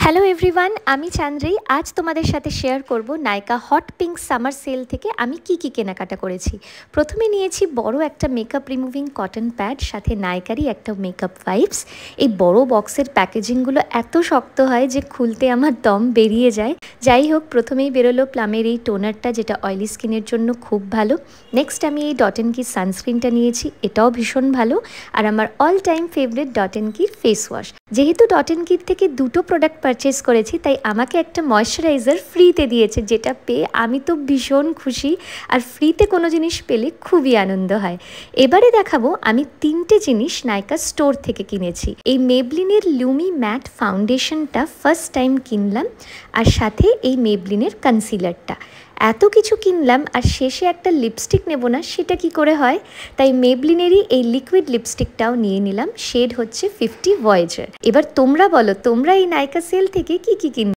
Hello everyone, আমি চান্দ্রি। আজ তোমাদের সাথে শেয়ার করব নাইকা হট পিঙ্ক সামার সেল থেকে আমি কি কেনাকাটা করেছি। প্রথমে নিয়েছি বড় একটা মেকআপ রিমুভিং কটন প্যাড, সাথে নাইকারই একটা মেকআপ ওয়াইপস। এই বড় বক্সের প্যাকেজিংগুলো এত শক্ত হয় যে খুলতে আমার দম বেরিয়ে যায়। যাই হোক, প্রথমেই বেরোলো প্লামের এই টোনারটা, যেটা অয়েলি স্কিনের জন্য খুব ভালো। নেক্সট আমি এই ডট অ্যান্ড কির সানস্ক্রিনটা নিয়েছি, এটাও ভীষণ ভালো। আর আমার all time favourite dot and কির ফেস ওয়াশ। যেহেতু ডট অ্যান্ড কির থেকে দুটো প্রোডাক্ট পারচেস করেছি, তাই আমাকে একটা ময়শ্চারাইজার ফ্রিতে দিয়েছে, যেটা পেয়ে আমি তো ভীষণ খুশি। আর ফ্রিতে কোনো জিনিস পেলে খুবই আনন্দ হয়। এবারে দেখাবো আমি 3টে জিনিস নাইকা স্টোর থেকে কিনেছি। এই মেবলিনের লুমি ম্যাট ফাউন্ডেশনটা ফার্স্ট টাইম কিনলাম, আর সাথে এই মেবলিনের কনসিলারটা। এত কিছু কিনলাম আর শেষে একটা লিপস্টিক নেব না, সেটা কি করে হয়? তাই মেবলিনেরই এই লিকুইড লিপস্টিকটাও নিয়ে নিলাম। শেড হচ্ছে 50 ভয়েজার। এবার তোমরা বলো, তোমরা এই নাইকা সেল থেকে কি কিনবে?